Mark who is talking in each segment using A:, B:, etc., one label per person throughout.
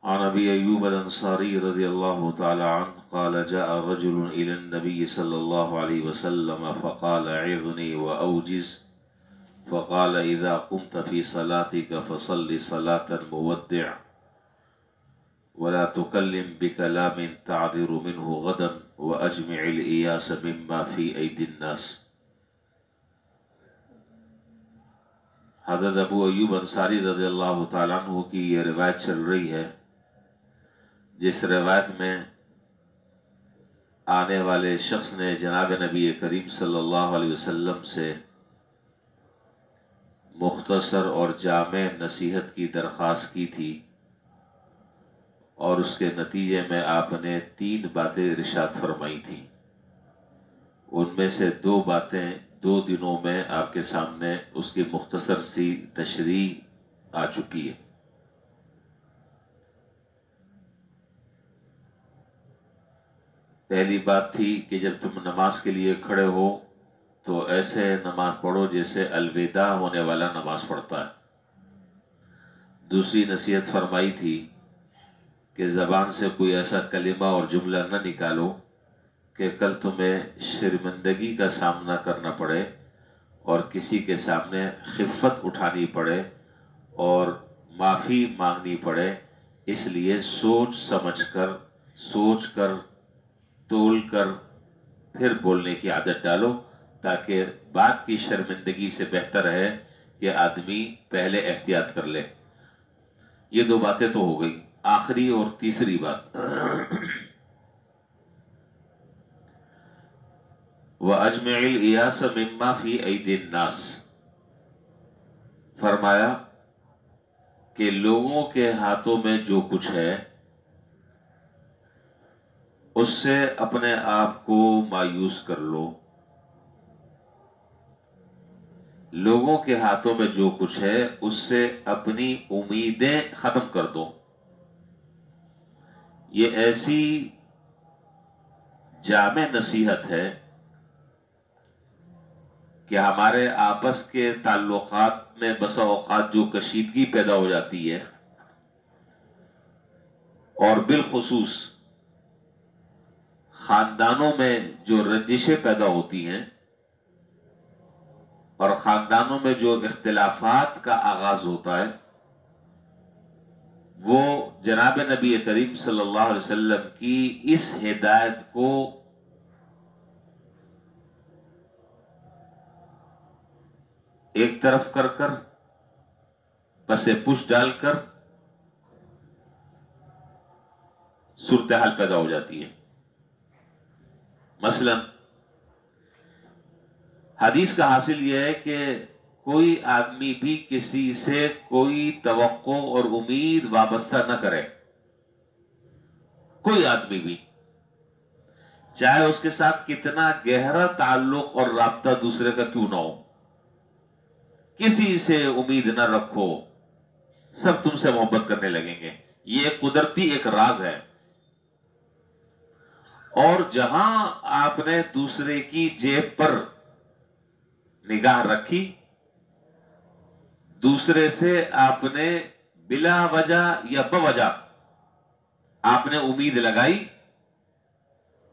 A: عن أبي أيوب الأنصاري رضي الله تعالى عنه قال جاء رجل إلى النبي صلى الله عليه وسلم فقال عظني وأوجز فقال إذا قمت في صلاتك فصل صلاة مودع ولا تكلم بكلام تعذر منه غدا وأجمع الإياس مما في أيدي الناس۔ حضرت ابو ایوب انصاری رضی اللہ تعالیٰ عنہ کی یہ روایت چل رہی ہے، جس روایت میں آنے والے شخص نے جناب نبی کریم صلی اللہ علیہ وسلم سے مختصر اور جامع نصیحت کی درخواست کی تھی، اور اس کے نتیجے میں آپ نے 3 باتیں ارشاد فرمائی تھیں۔ ان میں سے 2 باتیں 2 دنوں میں آپ کے سامنے اس کی مختصر سی تشریح آ چکی ہے۔ پہلی بات تھی کہ جب تم نماز کے لیے کھڑے ہو تو ایسے نماز پڑھو جیسے الوداع ہونے والا نماز پڑھتا ہے۔ دوسری نصیحت فرمائی تھی کہ زبان سے کوئی ایسا کلمہ اور جملہ نہ نکالو کہ کل تمہیں شرمندگی کا سامنا کرنا پڑے اور کسی کے سامنے خفت اٹھانی پڑے اور معافی مانگنی پڑے۔ اس لیے سوچ سمجھ کر تول کر پھر بولنے کی عادت ڈالو، تاکہ بات کی شرمندگی سے بہتر ہے کہ آدمی پہلے احتیاط کر لے۔ یہ 2 باتیں تو ہو گئی۔ آخری اور تیسری بات، وَأَجْمِعِ الْإِيَاسَ مِمَّا فِي أَيْدِي النَّاسِ، فرمایا کہ لوگوں کے ہاتھوں میں جو کچھ ہے اس سے اپنے آپ کو مایوس کر لو۔ لوگوں کے ہاتھوں میں جو کچھ ہے اس سے اپنی امیدیں ختم کر دو۔ یہ ایسی جامع نصیحت ہے کہ ہمارے آپس کے تعلقات میں بسا اوقات جو کشیدگی پیدا ہو جاتی ہے، اور بالخصوص خاندانوں میں جو رنجشیں پیدا ہوتی ہیں اور خاندانوں میں جو اختلافات کا آغاز ہوتا ہے، وہ جناب نبی کریم صلی اللہ علیہ وسلم کی اس ہدایت کو ایک طرف کر پس پش ڈال کر صورتحال پیدا ہو جاتی ہے۔ مثلا حدیث کا حاصل یہ ہے کہ کوئی آدمی بھی کسی سے کوئی توقع اور امید وابستہ نہ کرے، کوئی آدمی بھی، چاہے اس کے ساتھ کتنا گہرا تعلق اور رابطہ دوسرے کا کیوں نہ ہو، کسی سے امید نہ رکھو، سب تم سے محبت کرنے لگیں گے۔ یہ ایک قدرتی ایک راز ہے۔ اور جہاں آپ نے دوسرے کی جیب پر نگاہ رکھی، دوسرے سے آپ نے بلا وجہ یا بوجہ آپ نے امید لگائی،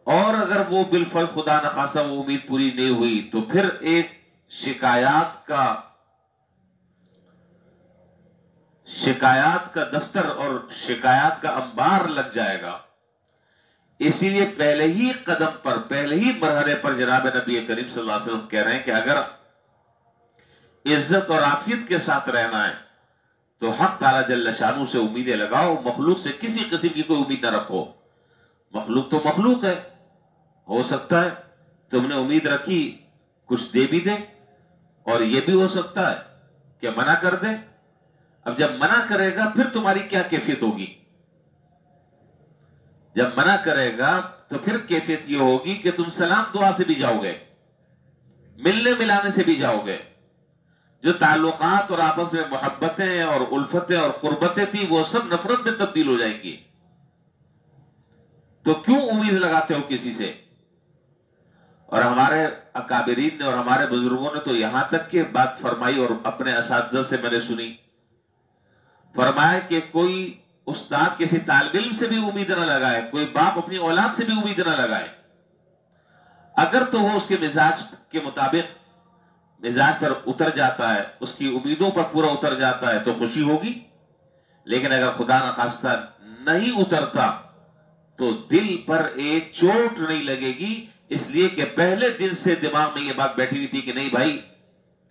A: اور اگر وہ بالفعل خدا نخواستہ وہ امید پوری نہیں ہوئی تو پھر ایک شکایات کا دفتر اور شکایات کا انبار لگ جائے گا۔ اسی لیے پہلے ہی قدم پر، پہلے ہی مرحلے پر جناب نبی کریم صلی اللہ علیہ وسلم کہہ رہے ہیں کہ اگر عزت اور عافیت کے ساتھ رہنا ہے تو حق تعالیٰ جل شانہ سے امیدیں لگاؤ، مخلوق سے کسی قسم کی کوئی امید نہ رکھو۔ مخلوق تو مخلوق ہے، ہو سکتا ہے تم نے امید رکھی کچھ دے بھی دے، اور یہ بھی ہو سکتا ہے کہ منع کر دے۔ اب جب منع کرے گا پھر تمہاری کیا کیفیت ہوگی؟ جب منع کرے گا تو پھر کیفیت یہ ہوگی کہ تم سلام دعا سے بھی جاؤ گے، ملنے ملانے سے بھی جاؤ گے۔ جو تعلقات اور آپس میں محبتیں اور الفتیں اور قربتیں تھیں وہ سب نفرت میں تبدیل ہو جائیں گی۔ تو کیوں امید لگاتے ہو کسی سے؟ اور ہمارے اکابرین نے اور ہمارے بزرگوں نے تو یہاں تک کہ بات فرمائی، اور اپنے اساتذہ سے میں نے سنی، فرمایا کہ کوئی استاد کسی طالب علم سے بھی امید نہ لگائے، کوئی باپ اپنی اولاد سے بھی امید نہ لگائے. اگر تو وہ اس کے مزاج کے مطابق مزاج پر اتر جاتا ہے، اس کی امیدوں پر پورا اتر جاتا ہے تو خوشی ہوگی. لیکن اگر خدا نخواستہ نہیں اترتا تو دل پر ایک چوٹ نہیں لگے گی، اس لیے کہ پہلے دن سے دماغ میں یہ بات بیٹھی ہوئی تھی کہ نہیں بھائی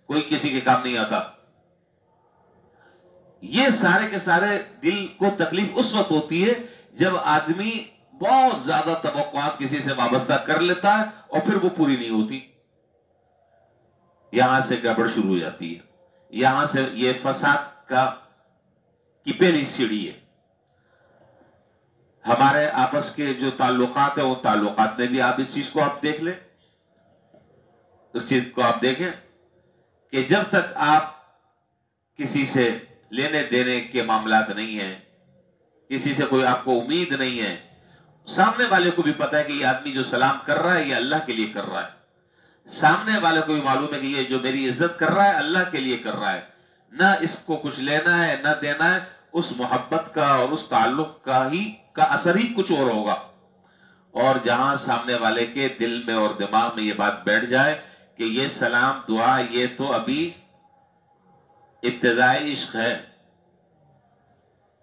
A: کوئی کسی کے کام نہیں آتا. یہ سارے کے سارے دل کو تکلیف اس وقت ہوتی ہے جب آدمی بہت زیادہ توقعات کسی سے وابستہ کر لیتا ہے اور پھر وہ پوری نہیں ہوتی. یہاں سے گڑبڑ شروع ہو جاتی ہے، یہاں سے یہ فساد کی پہلی سیڑھی ہے. ہمارے آپس کے جو تعلقات ہیں وہ تعلقات میں بھی آپ اس چیز کو آپ دیکھ لیں، اس چیز کو آپ دیکھیں کہ جب تک آپ کسی سے لینے دینے کے معاملات نہیں ہیں، کسی سے کوئی آپ کو امید نہیں ہے، سامنے والے کو بھی پتا ہے کہ یہ آدمی جو سلام کر رہا ہے یہ اللہ کے لیے کر رہا ہے، سامنے والے کو بھی معلوم ہے کہ یہ جو میری عزت کر رہا ہے اللہ کے لیے کر رہا ہے، نہ اس کو کچھ لینا ہے نہ دینا ہے، اس محبت کا اور اس تعلق کا اثر ہی کچھ اور ہوگا. اور جہاں سامنے والے کے دل میں اور دماغ میں یہ بات بیٹھ جائے کہ یہ سلام دعا یہ تو ابھی ابتدائی عشق ہے،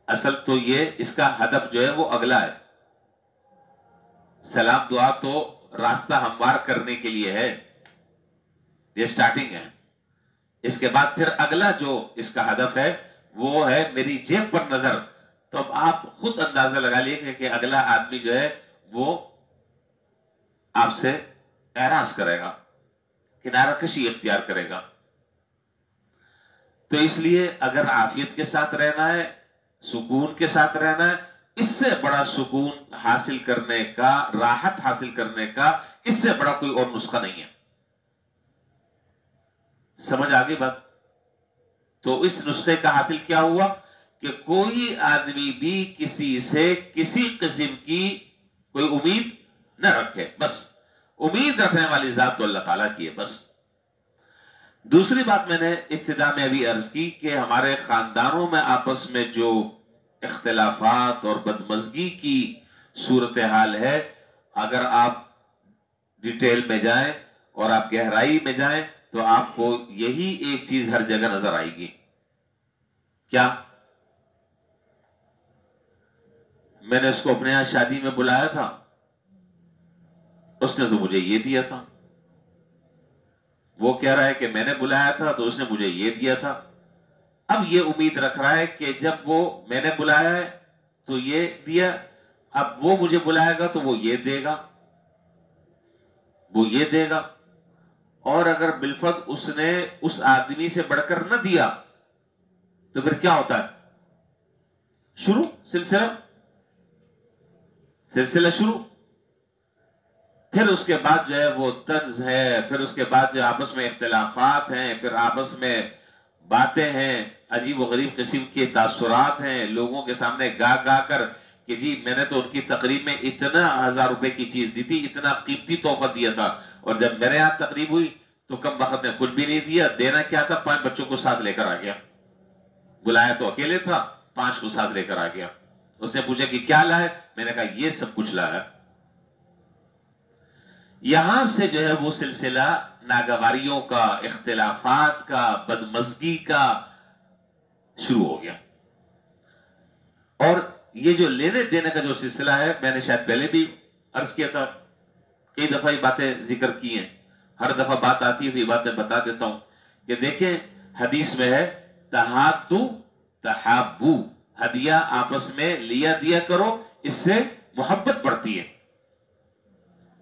A: اصل تو یہ اس کا ہدف جو ہے وہ اگلا ہے. سلام دعا تو راستہ ہموار کرنے کے لیے ہے، یہ سٹارٹنگ ہے. اس کے بعد پھر اگلا جو اس کا ہدف ہے وہ ہے میری جیب پر نظر. تو اب آپ خود اندازہ لگا لیے کہ اگلا آدمی جو ہے وہ آپ سے اعراض کرے گا، کنارہ کشی اختیار کرے گا. تو اس لیے اگر عافیت کے ساتھ رہنا ہے، سکون کے ساتھ رہنا ہے، اس سے بڑا سکون حاصل کرنے کا، راحت حاصل کرنے کا اس سے بڑا کوئی اور نسخہ نہیں ہے. سمجھ آگئی بات؟ تو اس نسخے کا حاصل کیا ہوا کہ کوئی آدمی بھی کسی سے کسی قسم کی کوئی امید نہ رکھے. بس امید رکھنے والی ذات تو اللہ تعالیٰ کی ہے بس. دوسری بات میں نے ابتدا میں ابھی عرض کی کہ ہمارے خاندانوں میں آپس میں جو اختلافات اور بدمزگی کی صورتحال ہے، اگر آپ ڈیٹیل میں جائیں اور آپ گہرائی میں جائیں تو آپ کو یہی ایک چیز ہر جگہ نظر آئے گی. کیا؟ میں نے اس کو اپنے یہاں شادی میں بلایا تھا، اس نے تو مجھے یہ دیا تھا. وہ کہہ رہا ہے کہ میں نے بلایا تھا تو اس نے مجھے یہ دیا تھا. اب یہ امید رکھ رہا ہے کہ جب وہ میں نے بلایا ہے تو یہ دیا، اب وہ مجھے بلائے گا تو وہ یہ دے گا، وہ یہ دے گا. اور اگر بالفرض اس نے اس آدمی سے بڑھ کر نہ دیا تو پھر کیا ہوتا ہے؟ شروع سلسلہ شروع. پھر اس کے بعد جو ہے وہ طنز ہے، پھر اس کے بعد جو آپس میں اختلافات ہیں، پھر آپس میں باتیں ہیں، عجیب و غریب قسم کے تاثرات ہیں، لوگوں کے سامنے گا گا کر کہ جی میں نے تو ان کی تقریب میں اتنا 1000 روپے کی چیز دی تھی، اتنا قیمتی تحفہ دیا تھا، اور جب میرے یہاں تقریب ہوئی تو کم وقت میں کچھ بھی نہیں دیا. دینا کیا تھا؟ 5 بچوں کو ساتھ لے کر آ گیا. بلایا تو اکیلے تھا، 5 کو ساتھ لے کر آ گیا. اس نے پوچھا کہ کیا لائے؟ میں نے کہا یہ سب کچھ لایا. یہاں سے جو ہے وہ سلسلہ ناگواریوں کا، اختلافات کا، بدمزگی کا شروع ہو گیا. اور یہ جو لینے دینے کا جو سلسلہ ہے، میں نے شاید پہلے بھی عرض کیا تھا، کئی دفعہ یہ باتیں ذکر کی ہیں، ہر دفعہ بات آتی ہے تو یہ بات میں بتا دیتا ہوں کہ دیکھیں حدیث میں ہے تہادو تحابو، ہدیہ آپس میں لیا دیا کرو، اس سے محبت بڑھتی ہے.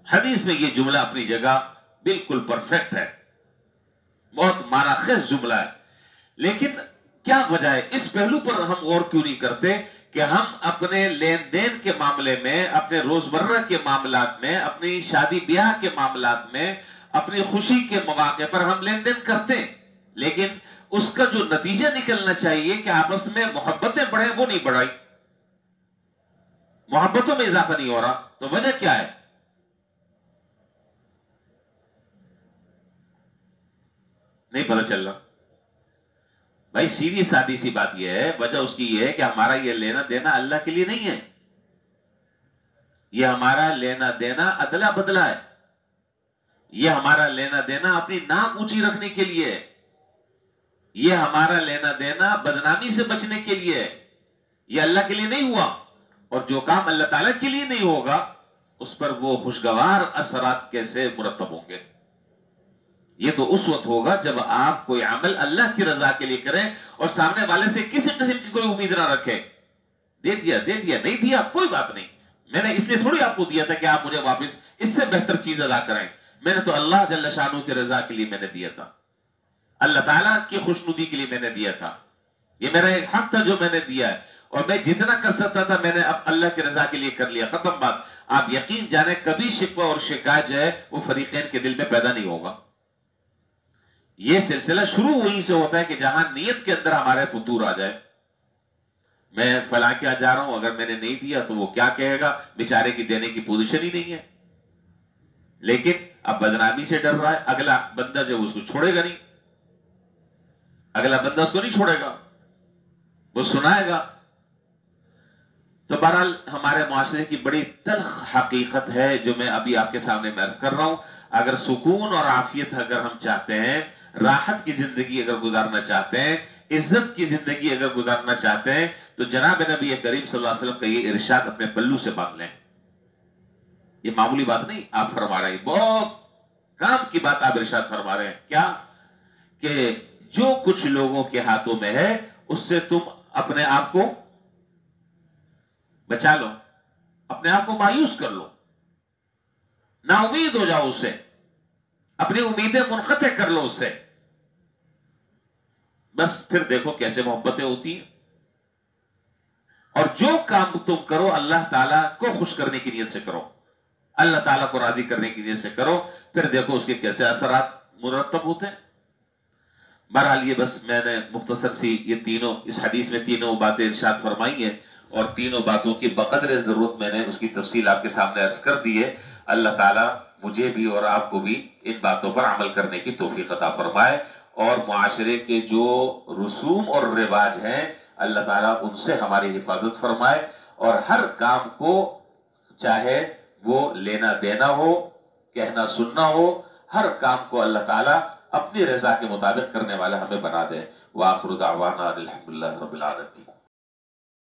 A: حدیث میں یہ جملہ اپنی جگہ بالکل پرفیکٹ ہے، بہت معنی خیز جملہ ہے. لیکن کیا وجہ ہے؟ اس پہلو پر ہم غور کیوں نہیں کرتے کہ ہم اپنے لین دین کے معاملے میں، اپنے روزمرہ کے معاملات میں، اپنی شادی بیاہ کے معاملات میں، اپنی خوشی کے مواقع پر ہم لین دین کرتے ہیں، لیکن اس کا جو نتیجہ نکلنا چاہیے کہ آپس میں محبتیں بڑھیں، وہ نہیں بڑھائی، محبتوں میں اضافہ نہیں ہو رہا. تو وجہ کیا ہے؟ نہیں پتہ چل رہا. بھائی سیدھی سادی سی بات یہ ہے، وجہ اس کی یہ ہے کہ ہمارا یہ لینا دینا اللہ کے لیے نہیں ہے، یہ ہمارا لینا دینا ادلا بدلا ہے، یہ ہمارا لینا دینا اپنی نام اونچی رکھنے کے لیے ہے، یہ ہمارا لینا دینا بدنامی سے بچنے کے لیے ہے، یہ اللہ کے لیے نہیں ہوا۔ اور جو کام اللہ تعالیٰ کے لیے نہیں ہوگا اس پر وہ خوشگوار اثرات کیسے مرتب ہوں گے؟ یہ تو اس وقت ہوگا جب آپ کوئی عمل اللہ کی رضا کے لیے کریں اور سامنے والے سے کسی قسم کی کوئی امید نہ رکھیں، دے دیا نہیں دیا کوئی بات نہیں، میں نے اس لیے تھوڑی آپ کو دیا تھا کہ آپ مجھے واپس اس سے بہتر چیز ادا کریں، میں نے تو اللہ جل شانہ کی رضا کے لیے میں نے دیا تھا، اللہ تعالیٰ کی خوشنودی کے لیے میں نے دیا تھا، یہ میرا ایک حق تھا جو میں نے دیا ہے، اور میں جتنا کر سکتا تھا میں نے اب اللہ کی رضا کے لیے کر لیا، ختم بات۔ آپ یقین جانیں کبھی شکوہ اور شکایت جو ہے وہ فریقین کے دل میں پیدا نہیں ہوگا۔ یہ سلسلہ شروع وہیں سے ہوتا ہے کہ جہاں نیت کے اندر ہمارے فطور آ جائے، میں فلاں کیا جا رہا ہوں، اگر میں نے نہیں دیا تو وہ کیا کہے گا، بیچارے کی دینے کی پوزیشن ہی نہیں ہے، لیکن اب بدنامی سے ڈر رہا ہے، اگلا بندہ جو اس کو چھوڑے گا نہیں، اگلا بندہ اس کو نہیں چھوڑے گا، وہ سنائے گا۔ تو بہرحال ہمارے معاشرے کی بڑی تلخ حقیقت ہے جو میں ابھی آپ کے سامنے عرض کر رہا ہوں۔ اگر سکون اور عافیت اگر ہم چاہتے ہیں، راحت کی زندگی اگر گزارنا چاہتے ہیں، عزت کی زندگی اگر گزارنا چاہتے ہیں، تو جناب نبی کریم صلی اللہ علیہ وسلم کا یہ ارشاد اپنے پلو سے باندھ لیں۔ یہ معمولی بات نہیں آپ فرما رہے ہیں، بہت کام کی بات آپ ارشاد فرما رہے ہیں۔ کیا کہ جو کچھ لوگوں کے ہاتھوں میں ہے اس سے تم اپنے آپ کو بچا لو، اپنے آپ کو مایوس کر لو، نا امید ہو جاؤ اس سے، اپنی امیدیں منقطع کر لو اس سے، بس پھر دیکھو کیسے محبتیں ہوتی ہیں۔ اور جو کام تم کرو اللہ تعالیٰ کو خوش کرنے کی نیت سے کرو، اللہ تعالیٰ کو راضی کرنے کی نیت سے کرو، پھر دیکھو اس کے کیسے اثرات مرتب ہوتے ہیں۔ بہرحال یہ بس میں نے مختصر سی یہ تینوں اس حدیث میں تینوں باتیں ارشاد فرمائی ہیں، اور تینوں باتوں کی بقدر ضرورت میں نے اس کی تفصیل آپ کے سامنے عرض کر دی ہے۔ اللہ تعالیٰ مجھے بھی اور آپ کو بھی ان باتوں پر عمل کرنے کی توفیق عطا فرمائے، اور معاشرے کے جو رسوم اور رواج ہیں اللہ تعالیٰ ان سے ہماری حفاظت فرمائے، اور ہر کام کو چاہے وہ لینا دینا ہو، کہنا سننا ہو، ہر کام کو اللہ تعالیٰ اپنی رضا کے مطابق کرنے والا ہمیں بنا دے۔ وآخر دعوانا الحمدللہ رب العالمین۔